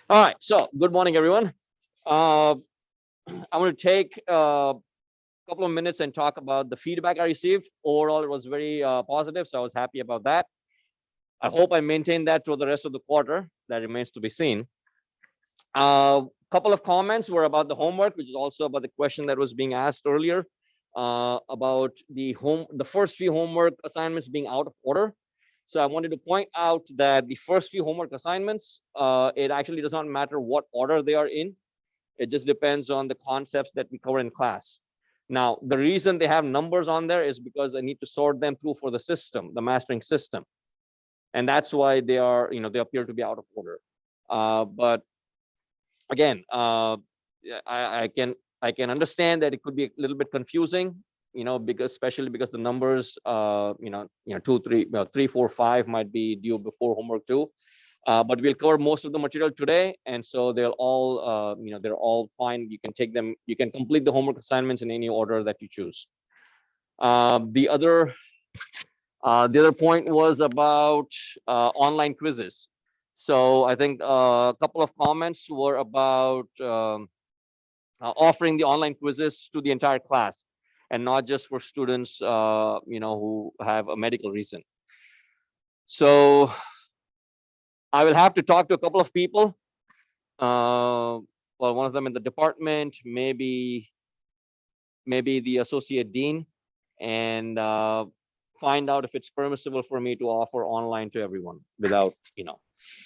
All right, so good morning, everyone. Uh, I'm going to take a couple of minutes and talk about the feedback I received. Overall, it was very positive, so I was happy about that. I hope I maintain that through the rest of the quarter. That remains to be seen. A couple of comments were about the homework, which is also about the question that was being asked earlier about the first few homework assignments being out of order. So I wanted to point out that the first few homework assignments, it actually does not matter what order they are in. It just depends on the concepts that we cover in class. Now, the reason they have numbers on there is because I need to sort them through for the system, the mastering system. And that's why they are, they appear to be out of order. But again, I can understand that it could be a little bit confusing, because especially because the numbers, 2, 3, 3, 4, 5 might be due before homework 2. But we'll cover most of the material today, and so they'll all, they're all fine. You can take them. You can complete the homework assignments in any order that you choose. The other point was about online quizzes. So I think a couple of comments were about offering the online quizzes to the entire class, and not just for students, who have a medical reason. So I will have to talk to a couple of people. Well, one of them in the department, maybe the associate dean, and find out if it's permissible for me to offer online to everyone without,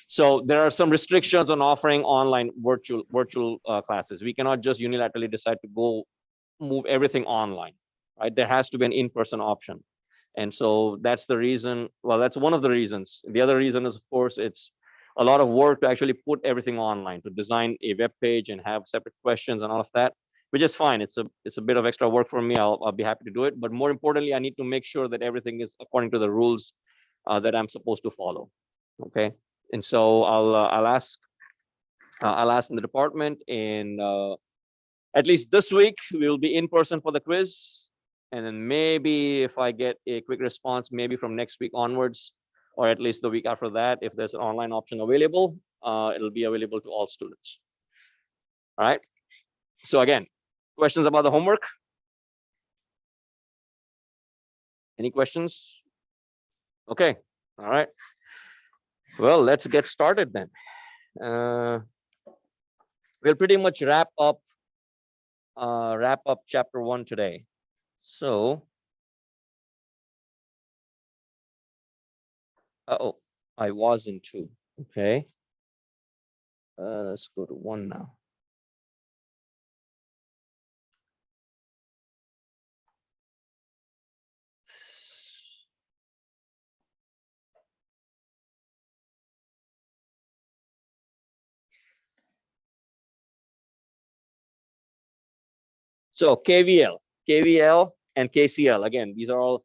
So there are some restrictions on offering online virtual classes. We cannot just unilaterally decide to go move everything online, right? There has to be an in-person option. And so that's the reason. Well, that's one of the reasons. The other reason is, of course, it's a lot of work to actually put everything online, to design a web page and have separate questions and all of that, which is fine. It's a bit of extra work for me. I'll be happy to do it. But more importantly, I need to make sure that everything is according to the rules that I'm supposed to follow. Okay. And so I'll ask in the department, and at least this week we'll be in person for the quiz, and then maybe if I get a quick response, maybe from next week onwards, or at least the week after that, if there's an online option available, it'll be available to all students. All right. So again, questions about the homework? Any questions? Okay. All right. Well, let's get started then. We'll pretty much wrap up chapter 1 today. So, oh, I was in 2. Okay. Let's go to 1 now. So KVL, and KCL. Again, these are all,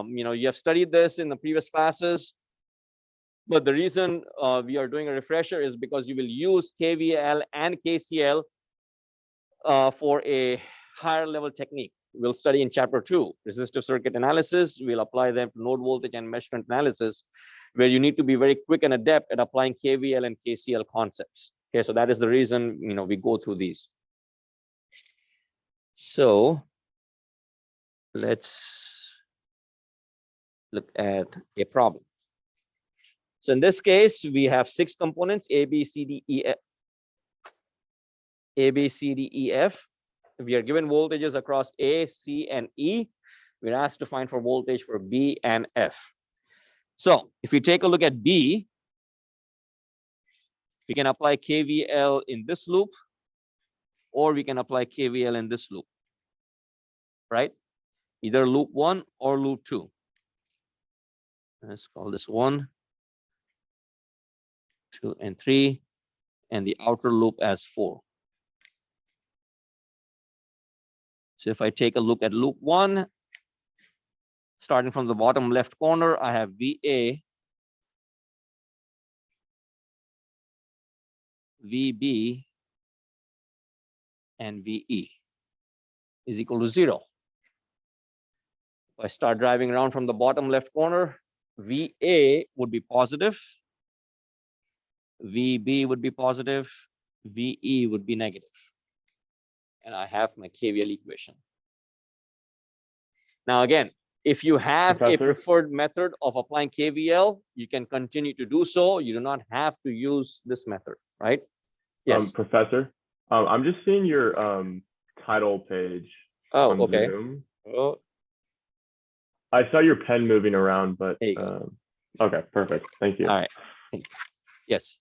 you have studied this in the previous classes, but the reason we are doing a refresher is because you will use KVL and KCL for a higher level technique. We'll study in chapter 2, resistive circuit analysis. We'll apply them to node voltage and mesh current analysis, where you need to be very quick and adept at applying KVL and KCL concepts. Okay, so that is the reason, we go through these. So let's look at a problem. So in this case, we have 6 components: A, B, C, D, E, F. A, B, C, D, E, F. We are given voltages across A, C, and E. We're asked to find for voltage for B and F. So if we take a look at B, we can apply KVL in this loop, or we can apply KVL in this loop, right? Either loop 1 or loop 2. Let's call this 1, 2, and 3, and the outer loop as 4. So if I take a look at loop 1, starting from the bottom left corner, I have VA, VB, and VE is equal to 0. If I start driving around from the bottom left corner, VA would be positive, VB would be positive, VE would be negative. And I have my KVL equation. Now again, if you have a preferred method of applying KVL, you can continue to do so. You do not have to use this method, right? Yes. Professor, I'm just seeing your title page on okay. Zoom. Oh. I saw your pen moving around, but okay, perfect. Thank you. All right. Yes.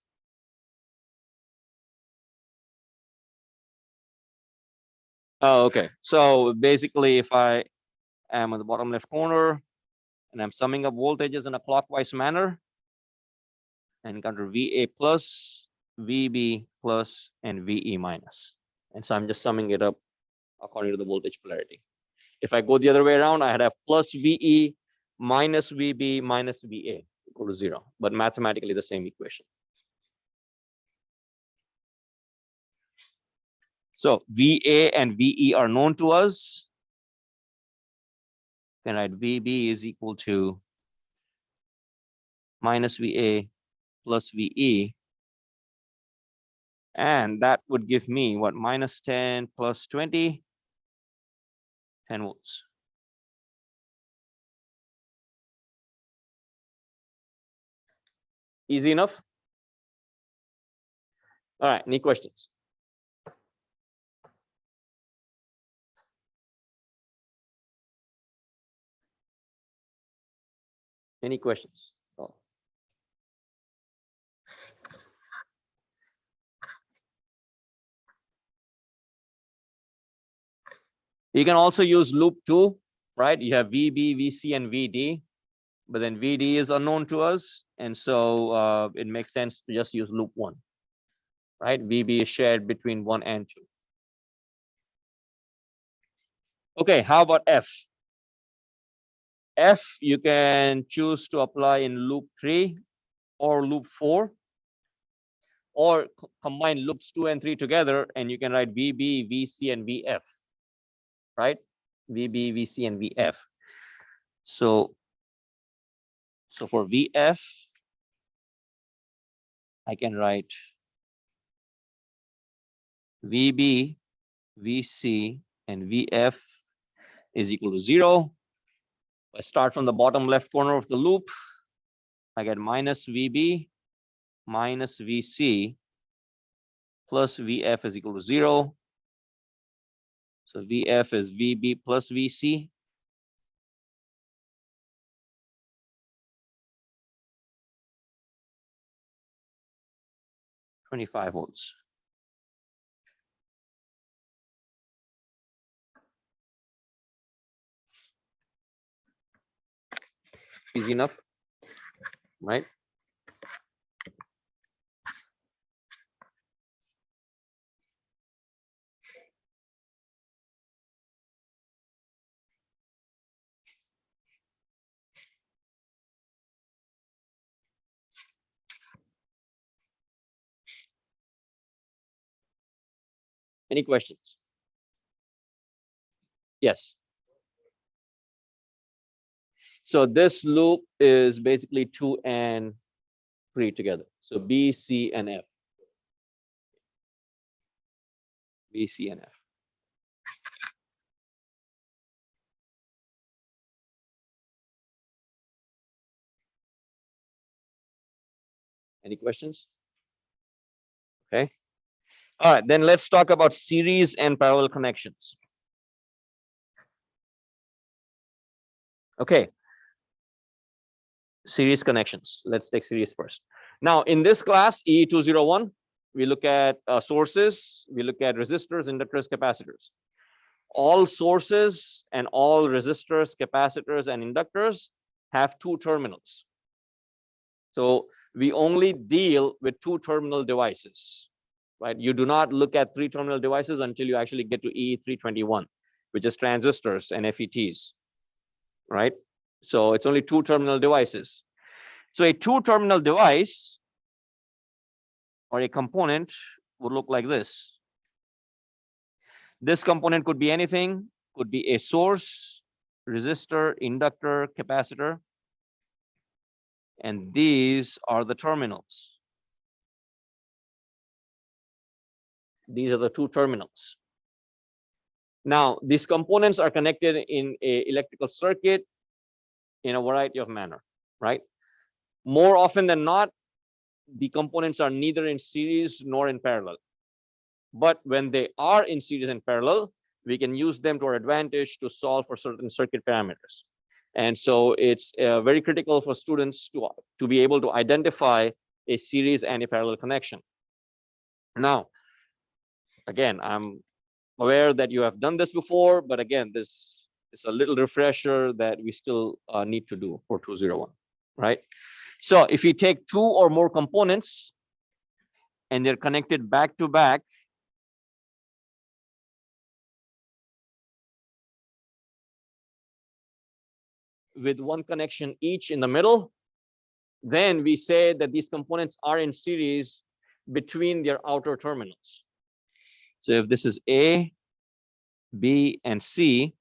Oh, okay. So basically, if I am on the bottom left corner and I'm summing up voltages in a clockwise manner, and encounter VA plus, VB plus, and VE minus. And so I'm just summing it up according to the voltage polarity. If I go the other way around, I had a plus VE minus VB minus VA equal to 0, but mathematically the same equation. So VA and VE are known to us. Then write VB is equal to minus VA plus VE. And that would give me what? Minus 10 plus 20, 10 volts. Easy enough? All right, any questions? Any questions? Oh. You can also use loop 2, right? You have VB, VC, and VD, but then VD is unknown to us, and so it makes sense to just use loop 1, right? VB is shared between 1 and 2. Okay, how about F? F, you can choose to apply in loop 3 or loop 4, or combine loops 2 and 3 together, and you can write VB, VC, and VF, right? VB, VC, and VF. So for VF, I can write VB, VC, and VF is equal to 0. I start from the bottom left corner of the loop. I get minus VB minus VC plus VF is equal to 0. So VF is VB plus VC. $25 volts. Easy enough, right? Any questions? Yes. So this loop is basically 2 and 3 together. So B, C, and F. B, C, and F. Any questions? Okay. All right, then let's talk about series and parallel connections. Okay. Series connections. Let's take series first. Now, in this class, E201, we look at sources, we look at resistors, inductors, capacitors. All sources and all resistors, capacitors, and inductors have 2 terminals. So we only deal with 2 terminal devices, right? You do not look at 3 terminal devices until you actually get to E321, which is transistors and FETs, right? So it's only 2 terminal devices. So a 2 terminal device or a component would look like this. This component could be anything, could be a source, resistor, inductor, capacitor, and these are the terminals. These are the two terminals. Now, these components are connected in a electrical circuit in a variety of manner, right? More often than not, the components are neither in series nor in parallel. But when they are in series and parallel, we can use them to our advantage to solve for certain circuit parameters. And so it's very critical for students to be able to identify a series and a parallel connection. Now, again, I'm aware that you have done this before, but again, this is a little refresher that we still need to do for 201, right? So if you take two or more components and they're connected back to back, with one connection each in the middle, then we say that these components are in series between their outer terminals. So if this is A, B, and C,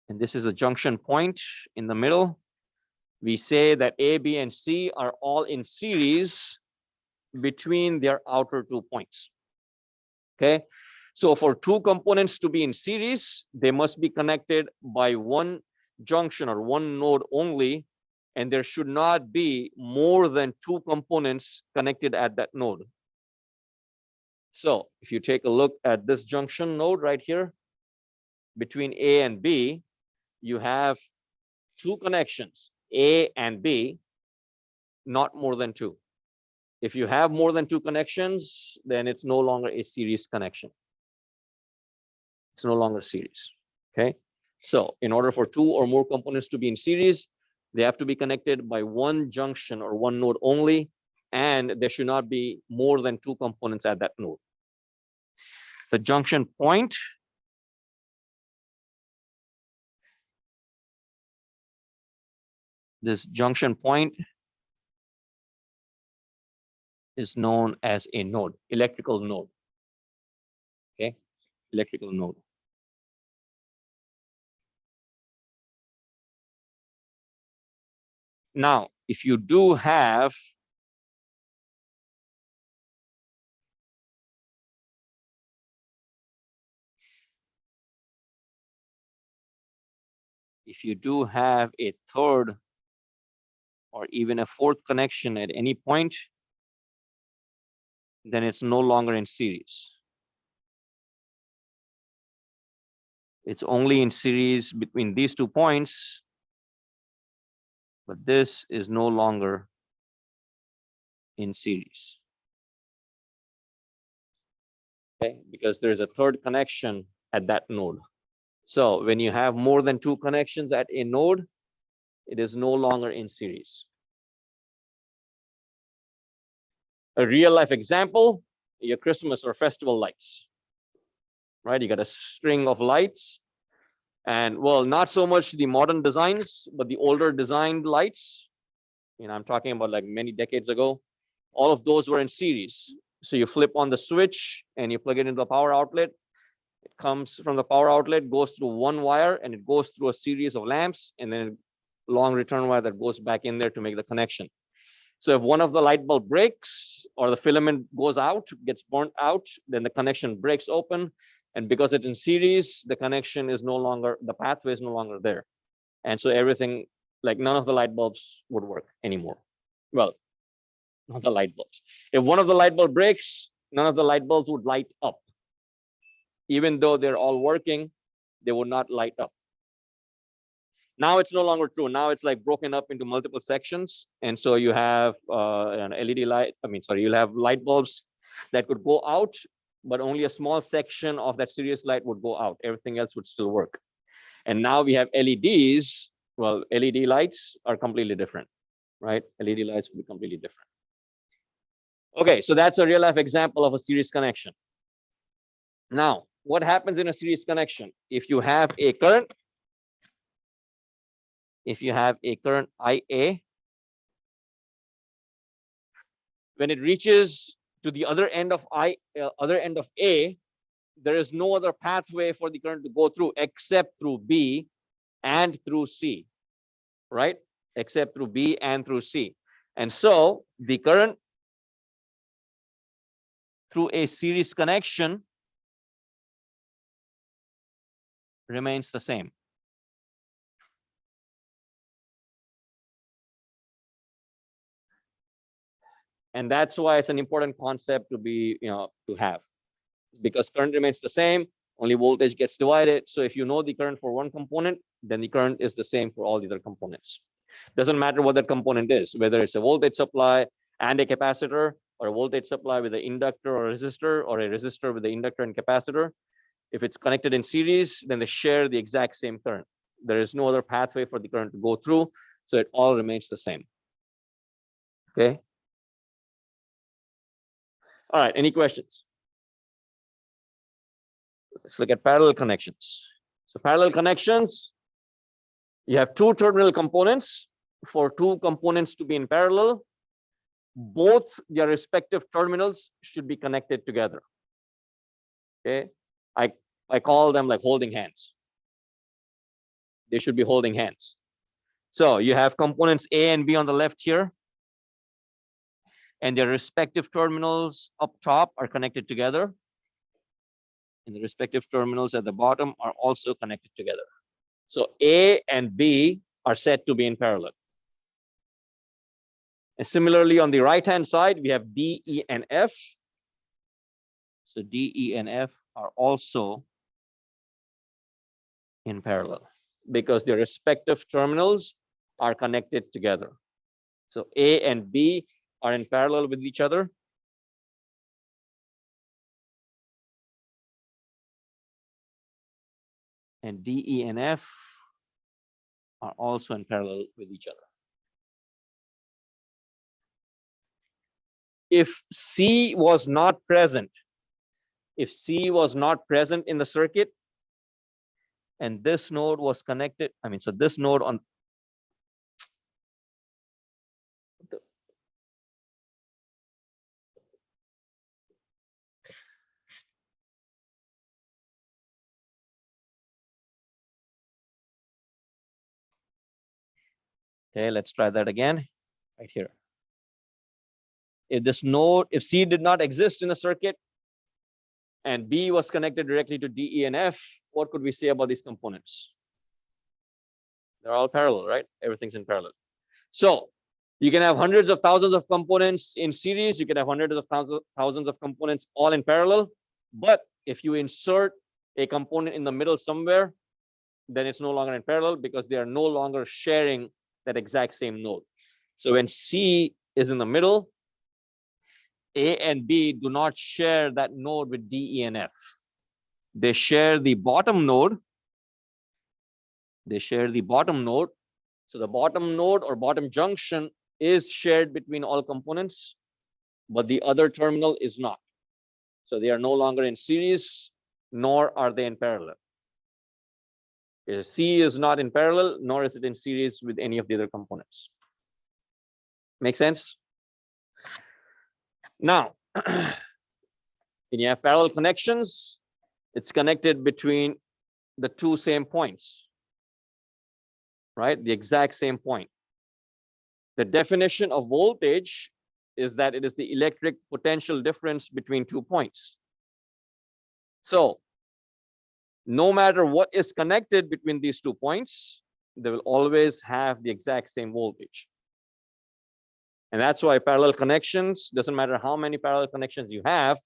and this is a junction point in the middle, we say that A, B, and C are all in series between their outer 2 points. Okay, so for two components to be in series, they must be connected by one junction or one node only, and there should not be more than two components connected at that node. So if you take a look at this junction node right here between A and B, you have two connections, A and B, not more than two. If you have more than two connections, then it's no longer a series connection. It's no longer series. Okay, so in order for two or more components to be in series, they have to be connected by one junction or one node only, and there should not be more than two components at that node. The junction point this junction point is known as a node, electrical node. Okay, electrical node. Now, if you do have a third or even a fourth connection at any point, then it's no longer in series. It's only in series between these 2 points, but this is no longer in series. Okay, because there's a third connection at that node. So when you have more than two connections at a node, it is no longer in series. A real life example, your Christmas or festival lights, right? You got a string of lights, and well, not so much the modern designs, but the older designed lights. I'm talking about like many decades ago. All of those were in series. So you flip on the switch and you plug it into the power outlet. It comes from the power outlet, goes through one wire, and it goes through a series of lamps, and then a long return wire that goes back in there to make the connection. So if one of the light bulb breaks or the filament goes out, gets burnt out, then the connection breaks open. And because it's in series, the connection is no longer, the pathway is no longer there. And so everything, like none of the light bulbs would work anymore. Well, not the light bulbs. If one of the light bulb breaks, none of the light bulbs would light up. Even though they're all working, they would not light up. Now it's no longer true. Now it's like broken up into multiple sections. And so you have an LED light, you'll have light bulbs that could go out, but only a small section of that series light would go out. Everything else would still work. And now we have LEDs. Well, LED lights are completely different, right? LED lights will be completely different. Okay, so that's a real life example of a series connection. Now, what happens in a series connection? If you have a current, IA, when it reaches to the other end of A, there is no other pathway for the current to go through except through B and through C, right? Except through B and through C. And so the current through a series connection remains the same. And that's why it's an important concept to be, to have, because current remains the same, only voltage gets divided. So if you know the current for one component, then the current is the same for all the other components. Doesn't matter what that component is, whether it's a voltage supply and a capacitor, or a voltage supply with an inductor or a resistor, or a resistor with the inductor and capacitor. If it's connected in series, then they share the exact same current. There is no other pathway for the current to go through, so it all remains the same. Okay. All right, any questions? Let's look at parallel connections. So parallel connections, you have two terminal components. For two components to be in parallel, both their respective terminals should be connected together. Okay, I call them like holding hands. They should be holding hands. So you have components A and B on the left here, and their respective terminals up top are connected together, and the respective terminals at the bottom are also connected together. So A and B are said to be in parallel. And similarly, on the right-hand side, we have D, E, and F. So D, E, and F are also in parallel because their respective terminals are connected together. So A and B are in parallel with each other. And D, E, and F are also in parallel with each other. If C was not present, if C was not present in the circuit, and this node was connected, so this node on okay, let's try that again right here. If this node, if C did not exist in the circuit and B was connected directly to D, E, and F, what could we say about these components? They're all parallel, right? Everything's in parallel. So you can have hundreds of thousands of components in series. You can have hundreds of thousands of components all in parallel. But if you insert a component in the middle somewhere, then it's no longer in parallel because they are no longer sharing that exact same node. So when C is in the middle, A and B do not share that node with D, E, and F. They share the bottom node. They share the bottom node. So the bottom node or bottom junction is shared between all components, but the other terminal is not. So they are no longer in series, nor are they in parallel. C is not in parallel, nor is it in series with any of the other components. Make sense? Now, when you have parallel connections, it's connected between the two same points, right? The exact same point. The definition of voltage is that it is the electric potential difference between 2 points. So no matter what is connected between these 2 points, they will always have the exact same voltage. And that's why parallel connections, doesn't matter how many parallel connections you have,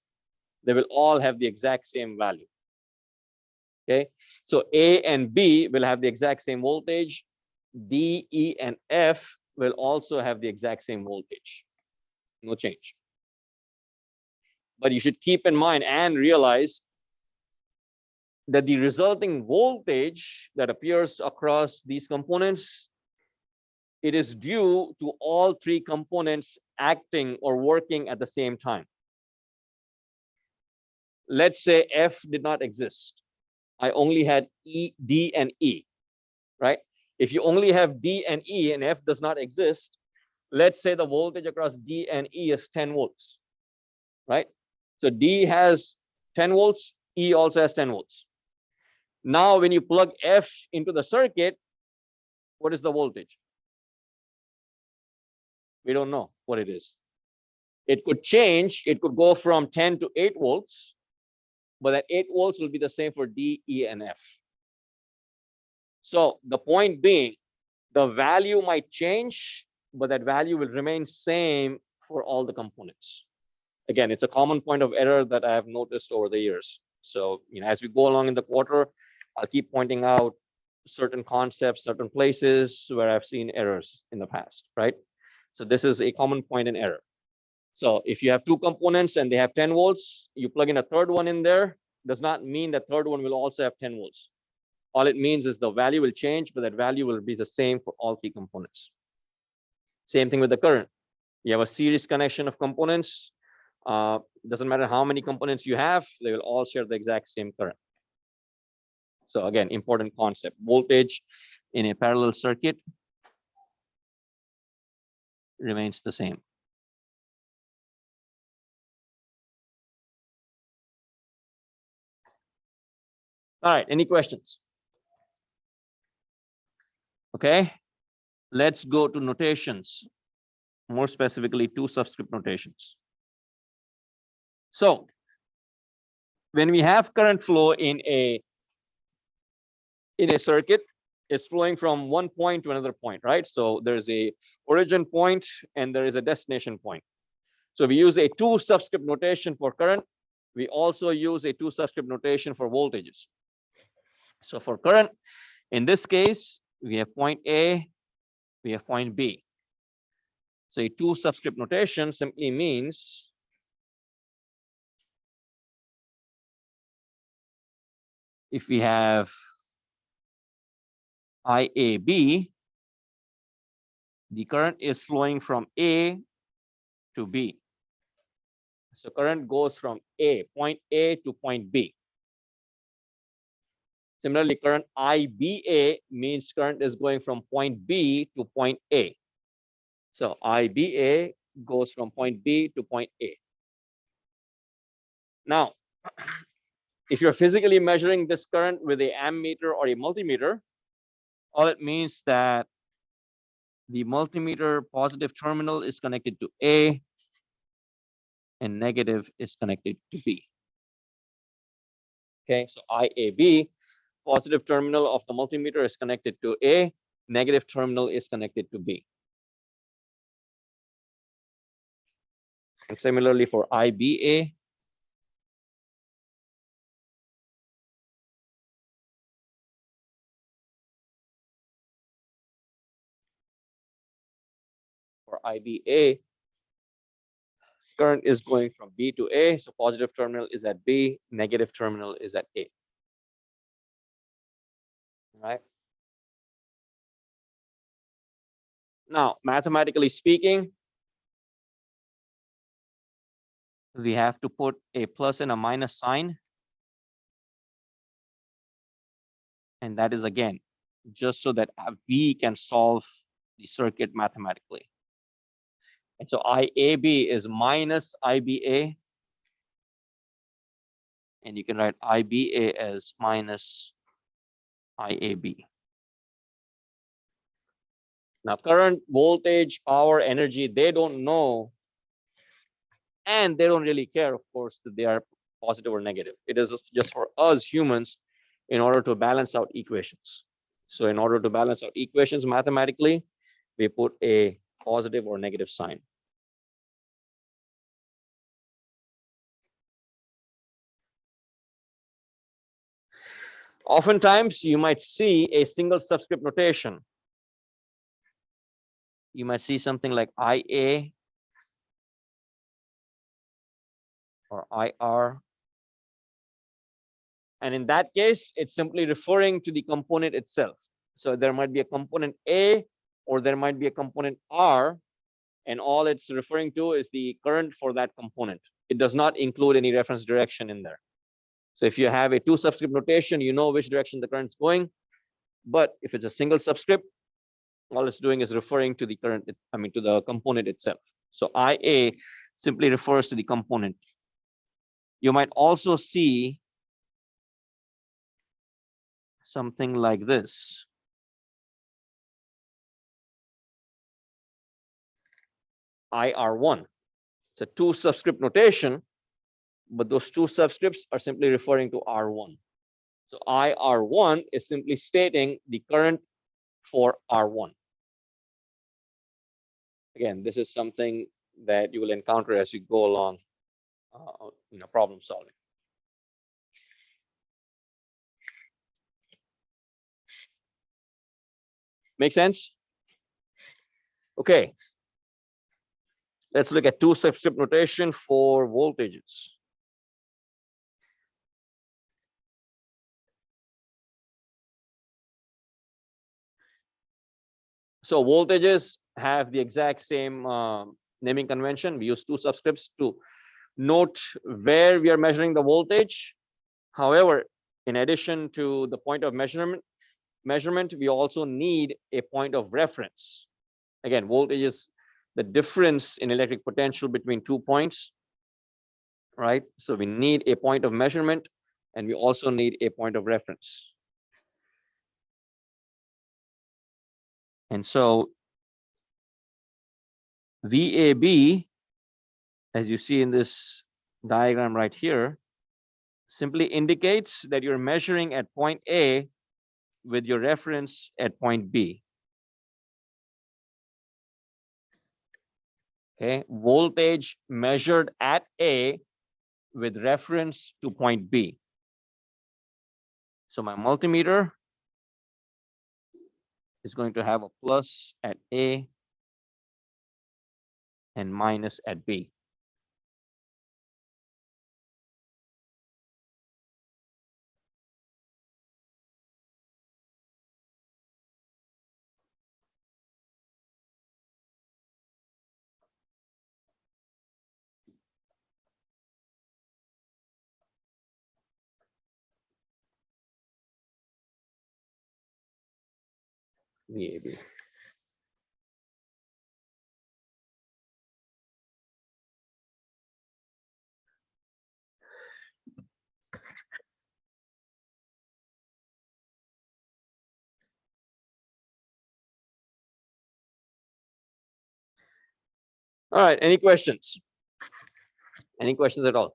they will all have the exact same value. Okay, so A and B will have the exact same voltage. D, E, and F will also have the exact same voltage. No change. But you should keep in mind and realize that the resulting voltage that appears across these components, it is due to all 3 components acting or working at the same time. Let's say F did not exist. I only had D, and E, right? If you only have D and E and F does not exist, let's say the voltage across D and E is 10 volts, right? So D has 10 volts, E also has 10 volts. Now, when you plug F into the circuit, what is the voltage? We don't know what it is. It could change. It could go from 10 to 8 volts, but that 8 volts will be the same for D, E, and F. So the point being, the value might change, but that value will remain same for all the components. Again, it's a common point of error that I have noticed over the years. So, as we go along in the quarter, I'll keep pointing out certain concepts, certain places where I've seen errors in the past, right? So this is a common point in error. So if you have two components and they have 10 volts, you plug in a third one in there, does not mean that third one will also have 10 volts. All it means is the value will change, but that value will be the same for all three components. Same thing with the current. You have a series connection of components. Doesn't matter how many components you have, they will all share the exact same current. So again, important concept. Voltage in a parallel circuit remains the same. All right, any questions? Okay, let's go to notations, more specifically two subscript notations. So when we have current flow in a circuit, it's flowing from one point to another point, right? So there's a origin point and there is a destination point. So we use a two subscript notation for current. We also use a two subscript notation for voltages. So for current, in this case, we have point A, we have point B. So a two subscript notation simply means if we have IAB, the current is flowing from A to B. So current goes from point A to point B. Similarly, current IBA means current is going from point B to point A. So IBA goes from point B to point A. Now, if you're physically measuring this current with a ammeter or a multimeter, all it means that the multimeter positive terminal is connected to A and negative is connected to B. Okay, so IAB, positive terminal of the multimeter is connected to A, negative terminal is connected to B. And similarly for IBA, current is going from B to A, so positive terminal is at B, negative terminal is at A. Right? Now, mathematically speaking, we have to put a plus and a minus sign. And that is, again, just so that we can solve the circuit mathematically. And so IAB is minus IBA. And you can write IBA as minus IAB. Now, current, voltage, power, energy, they don't know. And they don't really care, of course, that they are positive or negative. It is just for us humans in order to balance out equations. So in order to balance out equations mathematically, we put a positive or negative sign. Oftentimes, you might see a single subscript notation. You might see something like IA or IR. And in that case, it's simply referring to the component itself. So there might be a component A or there might be a component R, and all it's referring to is the current for that component. It does not include any reference direction in there. So if you have a two subscript notation, you know which direction the current's going. But if it's a single subscript, all it's doing is referring to the current, to the component itself. So IA simply refers to the component. You might also see something like this. IR1. It's a two subscript notation, but those two subscripts are simply referring to R1. So IR1 is simply stating the current for R1. Again, this is something that you will encounter as you go along, problem solving. Make sense? Okay. Let's look at two subscript notation for voltages. So voltages have the exact same naming convention. We use two subscripts to note where we are measuring the voltage. However, in addition to the point of measurement, we also need a point of reference. Again, voltage is the difference in electric potential between 2 points, right? So we need a point of measurement, and we also need a point of reference. And so VAB, as you see in this diagram right here, simply indicates that you're measuring at point A with your reference at point B. Okay, voltage measured at A with reference to point B. So my multimeter is going to have a plus at A and minus at B. VAB. All right, any questions? Any questions at all?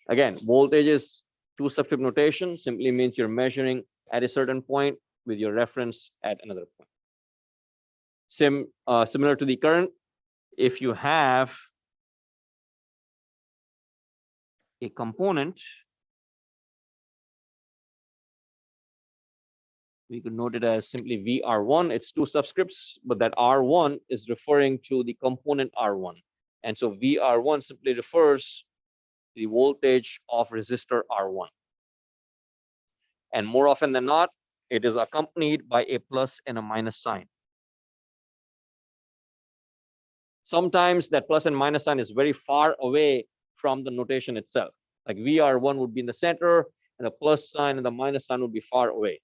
Again, voltage is two subscript notation, simply means you're measuring at a certain point with your reference at another point. Similar to the current, if you have a component, we could note it as simply VR1. It's two subscripts, but that R1 is referring to the component R1. And so VR1 simply refers to the voltage of resistor R1. And more often than not, it is accompanied by a plus and a minus sign. Sometimes that plus and minus sign is very far away from the notation itself. Like VR1 would be in the center, and the plus sign and the minus sign would be far away.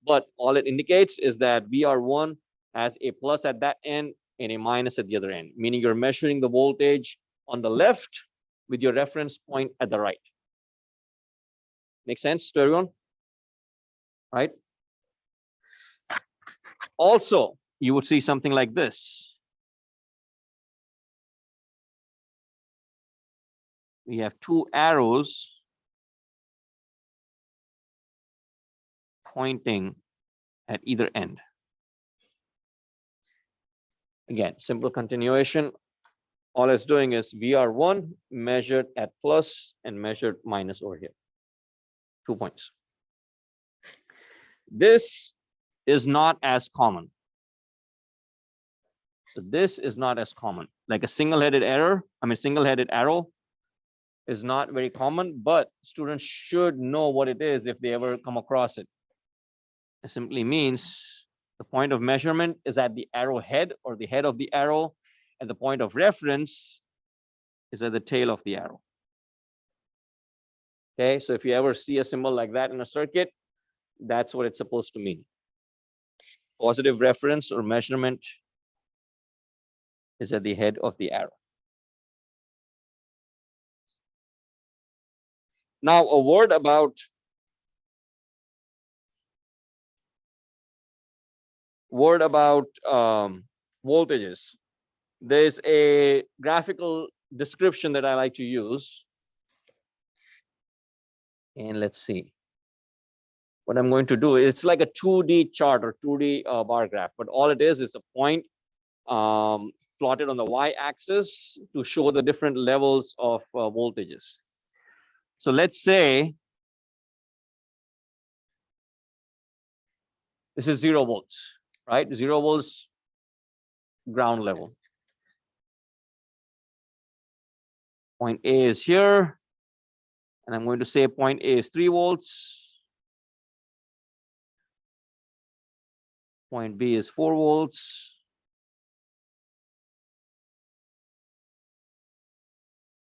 But all it indicates is that VR1 has a plus at that end and a minus at the other end, meaning you're measuring the voltage on the left with your reference point at the right. Make sense to everyone? Right? Also, you would see something like this. We have two arrows pointing at either end. Again, simple continuation. All it's doing is VR1 measured at plus and measured minus over here. 2 points. This is not as common. So this is not as common. Like a single-headed arrow is not very common, but students should know what it is if they ever come across it. It simply means the point of measurement is at the arrow head or the head of the arrow, and the point of reference is at the tail of the arrow. Okay, so if you ever see a symbol like that in a circuit, that's what it's supposed to mean. Positive reference or measurement is at the head of the arrow. Now, a word about voltages. There's a graphical description that I like to use. And let's see. What I'm going to do, it's like a 2D chart or 2D bar graph, but all it is a point plotted on the y-axis to show the different levels of voltages. So let's say this is 0 volts, right? 0 volts ground level. Point A is here, and I'm going to say point A is 3 volts. Point B is 4 volts.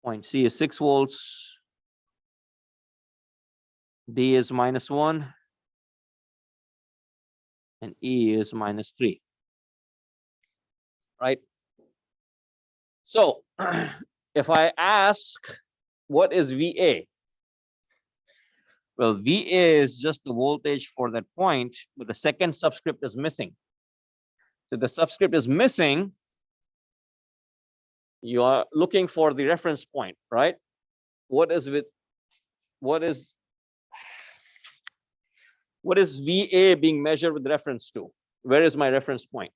Point C is 6 volts. D is -1. And E is -3. Right? So if I ask, what is VA? Well, VA is just the voltage for that point, but the second subscript is missing. So the subscript is missing. You are looking for the reference point, right? What is VA being measured with reference to? Where is my reference point?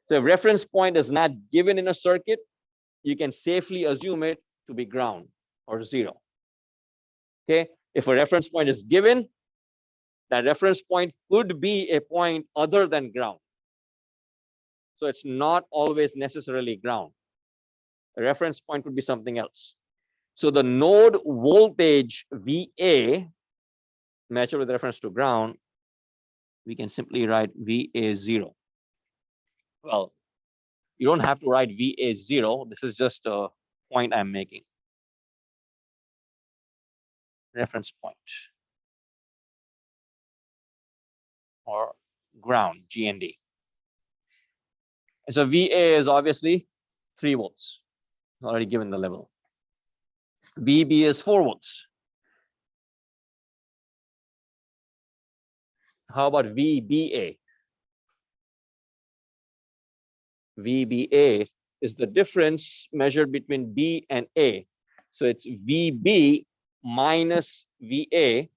So if reference point is not given in a circuit, you can safely assume it to be ground or 0. Okay, if a reference point is given, that reference point could be a point other than ground. So it's not always necessarily ground. A reference point could be something else. So the node voltage VA measured with reference to ground, we can simply write VA0. Well, you don't have to write VA0. This is just a point I'm making. Reference point. Or ground, GND. And so VA is obviously 3 volts. Already given the level. VB is 4 volts. How about VBA? VBA is the difference measured between B and A. So it's VB minus VA,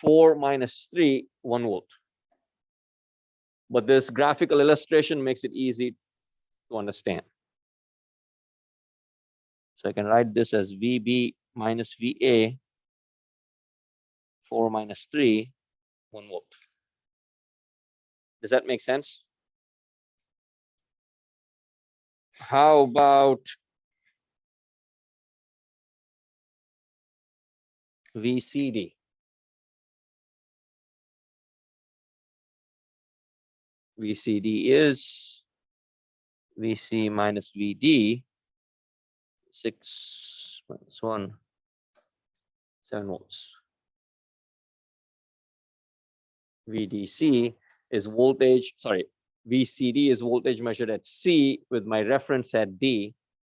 4 minus 3, 1 volt. But this graphical illustration makes it easy to understand. So I can write this as VB minus VA, 4 minus 3, 1 volt. Does that make sense? How about VCD? VCD is VC minus VD, 6 minus 1, 7 volts. VDC is voltage, sorry, VCD is voltage measured at C with my reference at D,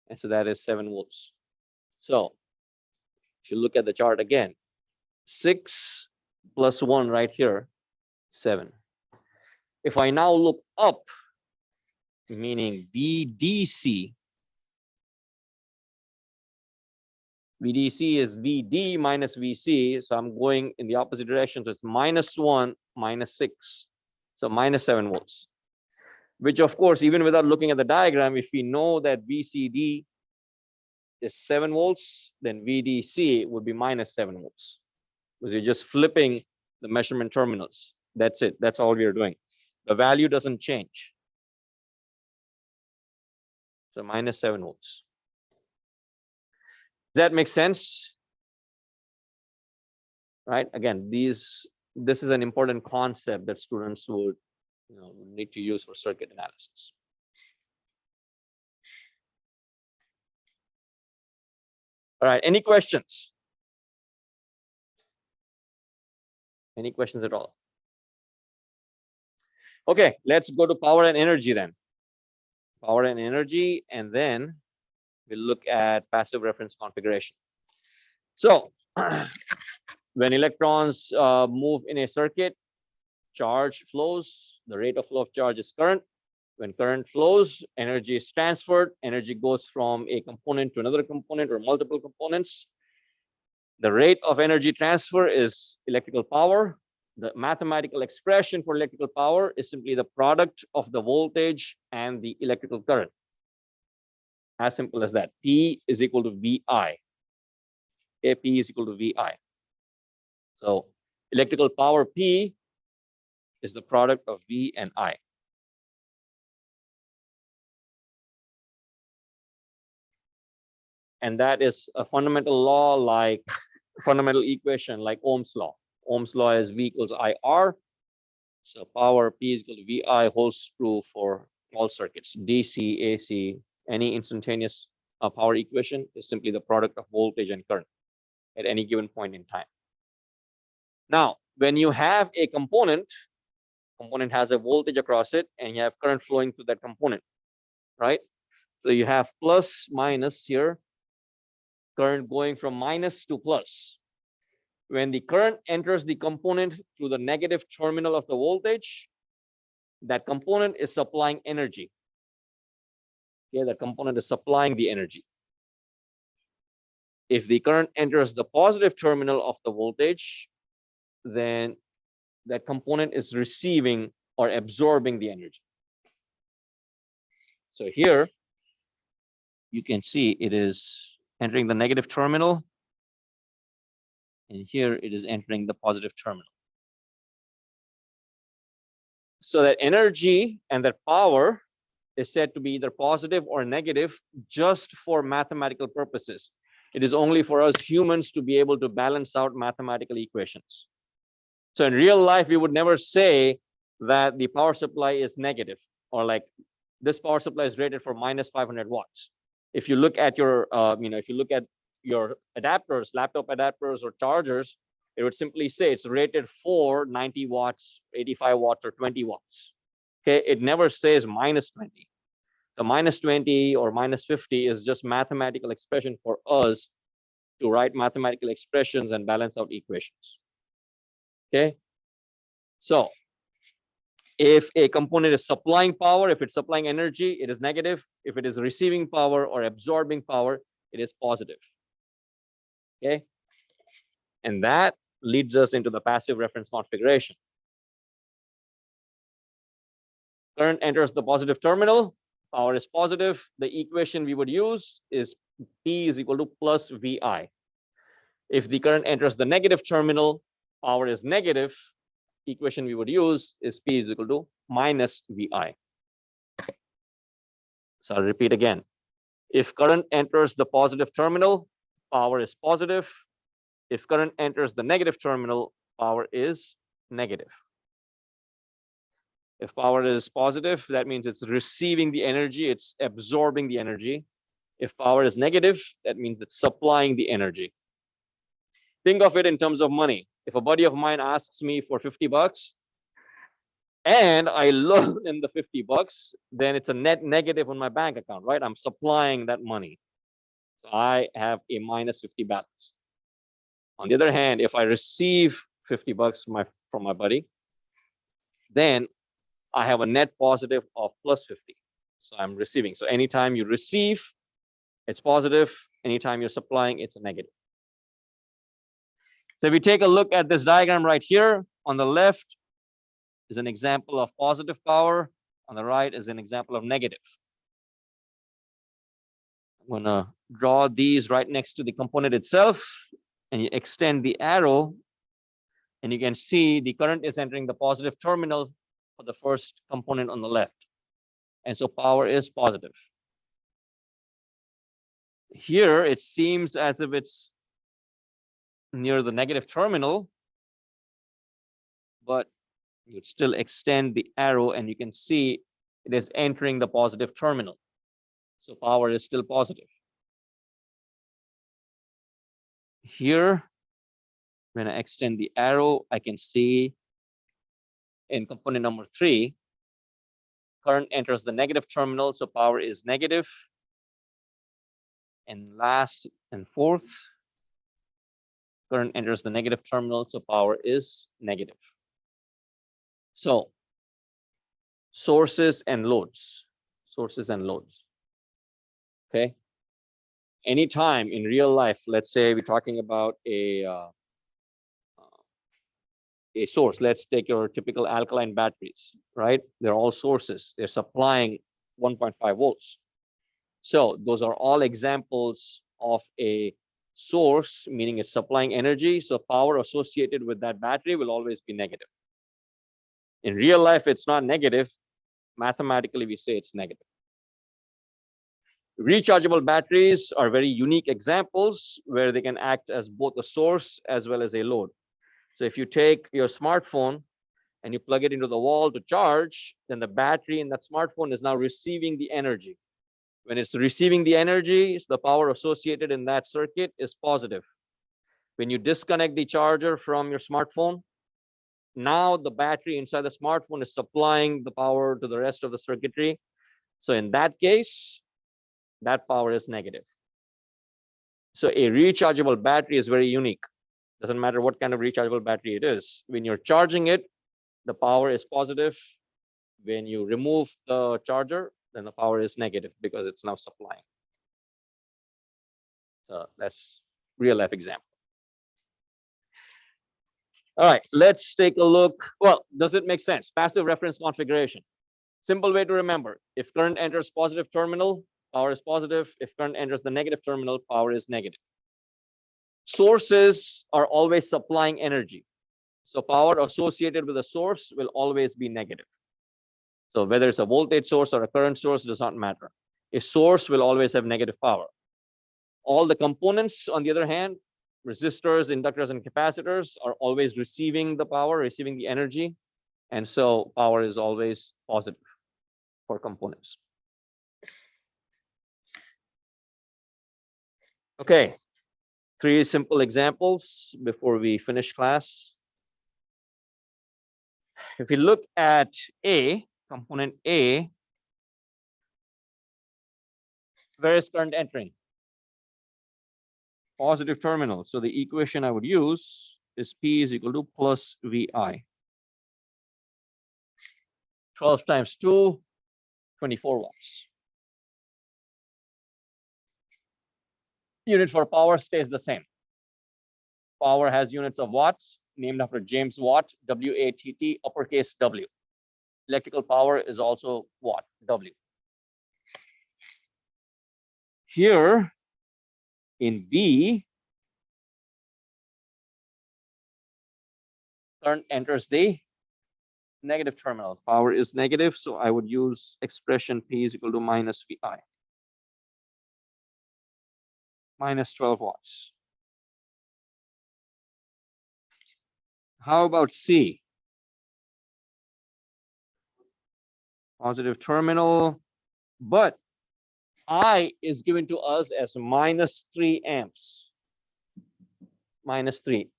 and so that is 7 volts. So if you look at the chart again, 6 plus 1 right here, 7. If I now look up, meaning VDC, VDC is VD minus VC, so I'm going in the opposite direction, so it's -1, -6, so -7 volts. Which of course, even without looking at the diagram, if we know that VCD is 7 volts, then VDC would be -7 volts. Because you're just flipping the measurement terminals. That's it, that's all we are doing. The value doesn't change. So -7 volts. Does that make sense? Right? Again, this is an important concept that students would need to use for circuit analysis. All right, any questions? Any questions at all? Okay, let's go to power and energy then. Power and energy, and then we'll look at passive reference configuration. So when electrons move in a circuit, charge flows, the rate of flow of charge is current, When current flows, energy is transferred. Energy goes from a component to another component or multiple components. The rate of energy transfer is electrical power. The mathematical expression for electrical power is simply the product of the voltage and the electrical current. As simple as that. P is equal to VI. AP is equal to VI. So electrical power P is the product of V and I. And that is a fundamental law, like fundamental equation like Ohm's law. Ohm's law is V equals IR. So power P is equal to VI, holds true for all circuits, DC, AC, any instantaneous power equation is simply the product of voltage and current at any given point in time. Now, when you have a component has a voltage across it, and you have current flowing through that component, right? So you have plus minus here, current going from minus to plus. When the current enters the component through the negative terminal of the voltage, that component is supplying energy. Okay, that component is supplying the energy. If the current enters the positive terminal of the voltage, then that component is receiving or absorbing the energy. So here you can see it is entering the negative terminal, and here it is entering the positive terminal. So that energy and that power is said to be either positive or negative just for mathematical purposes. It is only for us humans to be able to balance out mathematical equations. So in real life, we would never say that the power supply is negative, or like this power supply is rated for minus 500 watts. If you look at your, if you look at your adapters, laptop adapters or chargers, it would simply say it's rated for 90 watts, 85 watts, or 20 watts. Okay, it never says minus 20. So minus 20 or minus 50 is just mathematical expression for us to write mathematical expressions and balance out equations. Okay, so if a component is supplying power, if it's supplying energy, it is negative. If it is receiving power or absorbing power, it is positive. Okay, and that leads us into the passive reference configuration. Current enters the positive terminal, power is positive. The equation we would use is P is equal to plus VI. If the current enters the negative terminal, power is negative. Equation we would use is P is equal to minus VI. So I'll repeat again. If current enters the positive terminal, power is positive. If current enters the negative terminal, power is negative. If power is positive, that means it's receiving the energy, it's absorbing the energy. If power is negative, that means it's supplying the energy. Think of it in terms of money. If a buddy of mine asks me for 50 bucks and I loan him the 50 bucks, then it's a net negative on my bank account, right? I'm supplying that money. So I have a minus 50 balance. On the other hand, if I receive 50 bucks from my buddy, then I have a net positive of plus 50. So I'm receiving. So anytime you receive, it's positive. Anytime you're supplying, it's a negative. So if we take a look at this diagram right here, on the left is an example of positive power. On the right is an example of negative. I'm gonna draw these right next to the component itself, and you extend the arrow, and you can see the current is entering the positive terminal for the first component on the left. And so power is positive. Here, it seems as if it's near the negative terminal, but you still extend the arrow and you can see it is entering the positive terminal. So power is still positive. Here, when I extend the arrow, I can see in component number 3, current enters the negative terminal, so power is negative. And last and fourth, current enters the negative terminal, so power is negative. So sources and loads. Sources and loads. Okay. Anytime in real life, let's say we're talking about a source. Let's take your typical alkaline batteries, right? They're all sources. They're supplying 1.5 volts. So those are all examples of a source, meaning it's supplying energy. So power associated with that battery will always be negative. In real life, it's not negative. Mathematically, we say it's negative. Rechargeable batteries are very unique examples where they can act as both a source as well as a load. So if you take your smartphone and you plug it into the wall to charge, then the battery in that smartphone is now receiving the energy. When it's receiving the energy, the power associated in that circuit is positive. When you disconnect the charger from your smartphone, now the battery inside the smartphone is supplying the power to the rest of the circuitry. So in that case, that power is negative. So a rechargeable battery is very unique. Doesn't matter what kind of rechargeable battery it is. When you're charging it, the power is positive. When you remove the charger, then the power is negative because it's now supplying. So that's real life example. All right, let's take a look. Well, does it make sense? Passive reference configuration. Simple way to remember. If current enters positive terminal, power is positive. If current enters the negative terminal, power is negative. Sources are always supplying energy. So power associated with a source will always be negative. So whether it's a voltage source or a current source does not matter. A source will always have negative power. All the components, on the other hand, resistors, inductors, and capacitors are always receiving the power, receiving the energy. And so power is always positive for components. Okay, 3 simple examples before we finish class. If you look at A, component A, where is current entering? Positive terminal. So the equation I would use is P is equal to plus VI. 12 times 2, 24 watts. Unit for power stays the same. Power has units of watts, named after James Watt, W-A-T-T, uppercase W. Electrical power is also watt, W. Here in B, current enters the negative terminal. Power is negative, so I would use expression P is equal to minus VI. Minus 12 watts. How about C? Positive terminal, but I is given to us as minus 3 amps. Minus 3.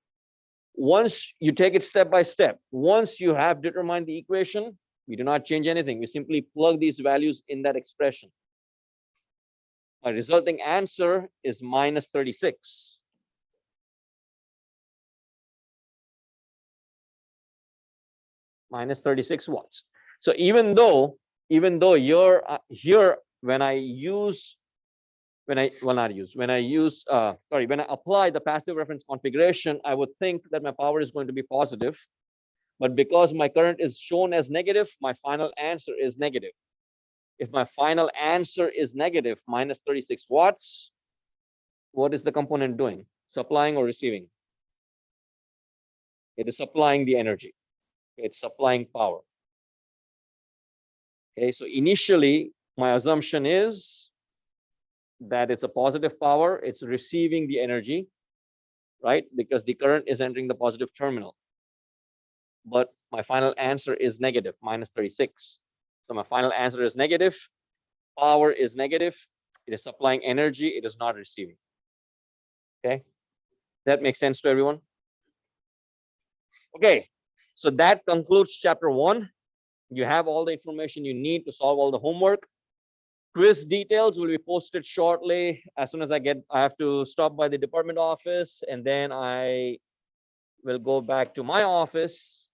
Once you take it step by step, once you have determined the equation, we do not change anything. We simply plug these values in that expression. My resulting answer is minus 36. Minus 36 watts. So even though you're here, when I apply the passive reference configuration, I would think that my power is going to be positive. But because my current is shown as negative, my final answer is negative. If my final answer is negative, minus 36 watts, what is the component doing? Supplying or receiving? It is supplying the energy. It's supplying power. Okay, so initially, my assumption is that it's a positive power. It's receiving the energy, right? Because the current is entering the positive terminal. But my final answer is negative, minus 36. So my final answer is negative. Power is negative. It is supplying energy. It is not receiving. Okay, that makes sense to everyone? Okay, so that concludes chapter 1. You have all the information you need to solve all the homework. Quiz details will be posted shortly. As soon as I have to stop by the department office, and then I will go back to my office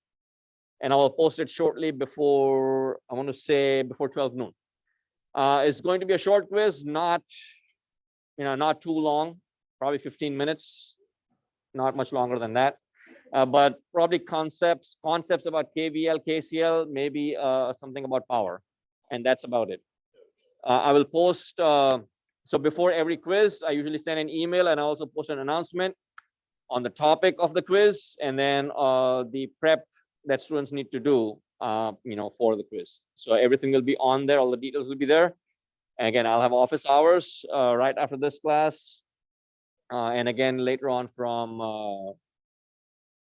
and I will post it shortly before, I want to say before 12 noon. It's going to be a short quiz, not not too long, probably 15 minutes, not much longer than that. But probably concepts about KVL, KCL, maybe something about power, and that's about it. I will post. So before every quiz, I usually send an email, and I also post an announcement on the topic of the quiz, and then the prep that students need to do, for the quiz. So everything will be on there. All the details will be there. And again, I'll have office hours right after this class, and again later on from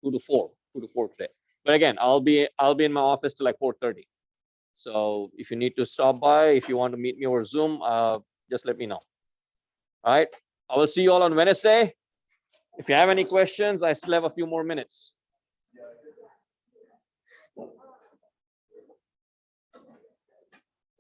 2 to 4, 2 to 4 today. But again, I'll be in my office till like 4:30. So if you need to stop by, if you want to meet me over Zoom, just let me know. All right. I will see you all on Wednesday. If you have any questions, I still have a few more minutes.